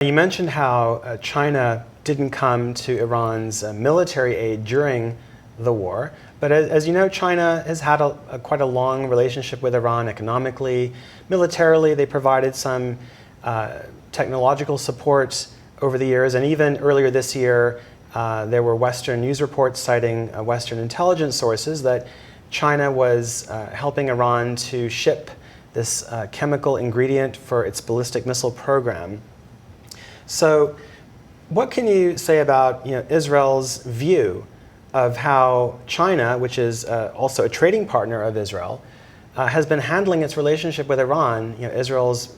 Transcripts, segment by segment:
You mentioned how China didn't come to Iran's military aid during the war, but as you know, China has had quite a long relationship with Iran economically. Militarily, they provided some technological support over the years, and even earlier this year, there were Western news reports citing Western intelligence sources that China was helping Iran to ship this chemical ingredient for its ballistic missile program. So what can you say about Israel's view of how China, which is also a trading partner of Israel, has been handling its relationship with Iran, Israel's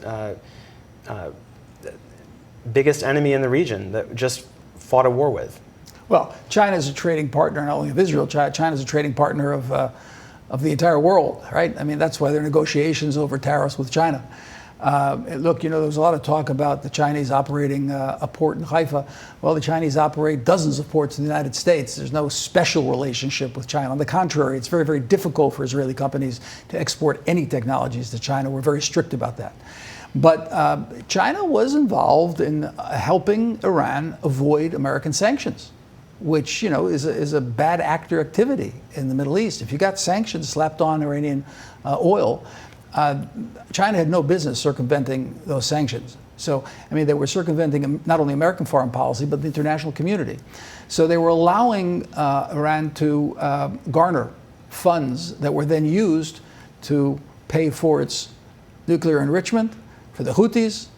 biggest enemy in the region that just fought a war with? Well, China is a trading partner not only of Israel, China is a trading partner of the entire world, right? I mean, that's why there are negotiations over tariffs with China. Look, there was a lot of talk about the Chinese operating a port in Haifa. Well, the Chinese operate dozens of ports in the United States. There's no special relationship with China. On the contrary, it's very, very difficult for Israeli companies to export any technologies to China. We're very strict about that. But China was involved in helping Iran avoid American sanctions, which is a bad actor activity in the Middle East. If you got sanctions slapped on Iranian oil, China had no business circumventing those sanctions. So, I mean, they were circumventing not only American foreign policy, but the international community. So they were allowing Iran to garner funds that were then used to pay for its nuclear enrichment, for the Houthis,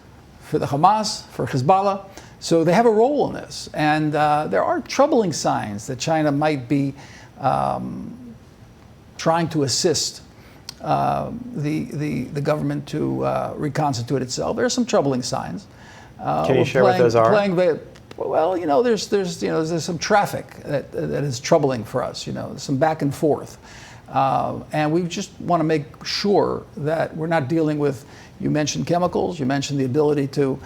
for the Hamas, for Hezbollah. So they have a role in this. And there are troubling signs that China might be trying to assist the government to reconstitute itself. There are some troubling signs. Can you share what those are? Well, there's some traffic that is troubling for us. Some back and forth, and we just want to make sure that we're not dealing with. You mentioned chemicals. You mentioned the ability to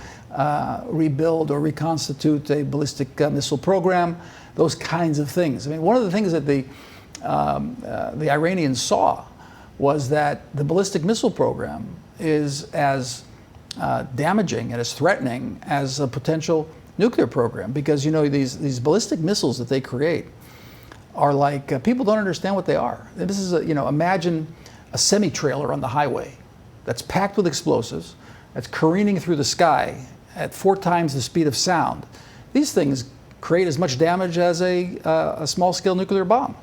rebuild or reconstitute a ballistic missile program. Those kinds of things. I mean, one of the things that the Iranians saw was that the ballistic missile program is as damaging and as threatening as a potential nuclear program, because these ballistic missiles that they create are like people don't understand what they are. This is imagine a semi-trailer on the highway that's packed with explosives, that's careening through the sky at 4 times the speed of sound. These things create as much damage as a small-scale nuclear bomb.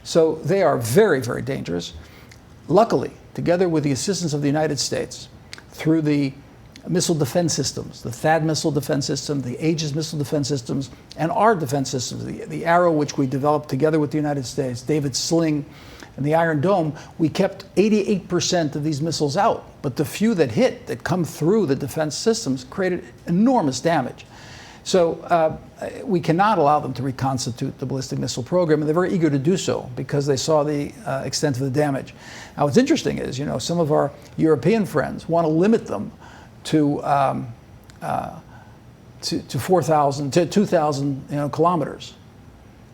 So they are very, very dangerous. Luckily, together with the assistance of the United States, through the missile defense systems, the THAAD missile defense system, the Aegis missile defense systems, and our defense systems, the Arrow, which we developed together with the United States, David's Sling, and the Iron Dome, we kept 88% of these missiles out. But the few that hit, that come through the defense systems, created enormous damage. So we cannot allow them to reconstitute the ballistic missile program, and they're very eager to do so because they saw the extent of the damage. Now, what's interesting is, some of our European friends want to limit them to 4,000 to 2,000 kilometers.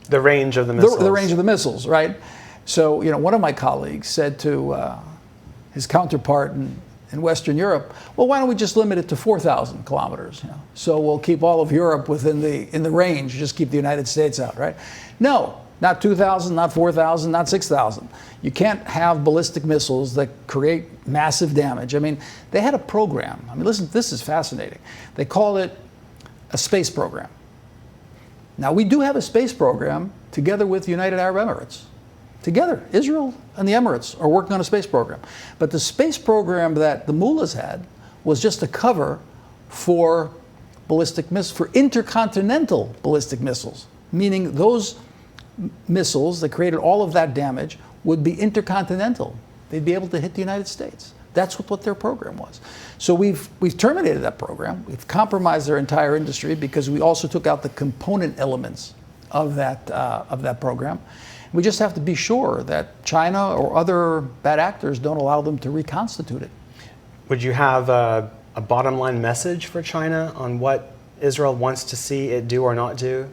The range of the missiles. The range of the missiles, right? So, one of my colleagues said to his counterpart in Western Europe, well, why don't we just limit it to 4,000 kilometers? So we'll keep all of Europe within the range, just keep the United States out, right? No, not 2,000, not 4,000, not 6,000. You can't have ballistic missiles that create massive damage. I mean, they had a program. I mean, listen, this is fascinating. They call it a space program. Now, we do have a space program together with the United Arab Emirates. Together, Israel and the Emirates are working on a space program. But the space program that the mullahs had was just a cover for for intercontinental ballistic missiles, meaning those missiles that created all of that damage would be intercontinental. They'd be able to hit the United States. That's what their program was. So we've terminated that program. We've compromised their entire industry because we also took out the component elements of that program. We just have to be sure that China or other bad actors don't allow them to reconstitute it. Would you have a bottom line message for China on what Israel wants to see it do or not do?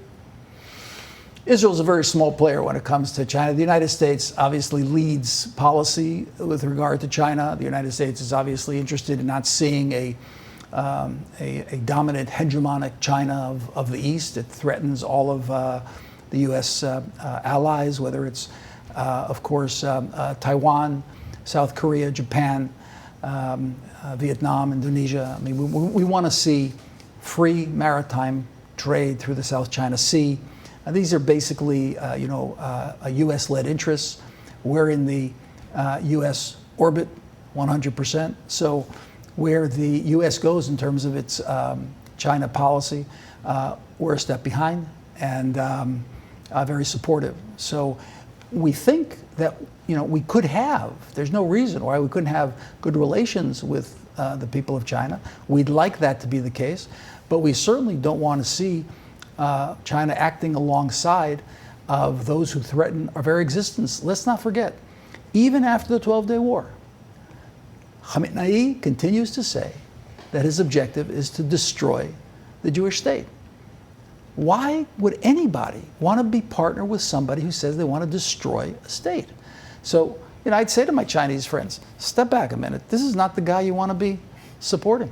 Israel's a very small player when it comes to China. The United States obviously leads policy with regard to China. The United States is obviously interested in not seeing a a dominant hegemonic China of the East. It threatens all of the U.S. Allies, whether it's, of course, Taiwan, South Korea, Japan, Vietnam, Indonesia. I mean, we want to see free maritime trade through the South China Sea. These are basically, U.S.-led interests. We're in the U.S. orbit 100%. So where the U.S. goes in terms of its China policy, we're a step behind and very supportive. So we think that we could have, there's no reason why we couldn't have good relations with the people of China. We'd like that to be the case, but we certainly don't want to see China acting alongside of those who threaten our very existence. Let's not forget, even after the 12-day war, Khamenei continues to say that his objective is to destroy the Jewish state. Why would anybody want to be partnered with somebody who says they want to destroy a state? So, I'd say to my Chinese friends, step back a minute. This is not the guy you want to be supporting.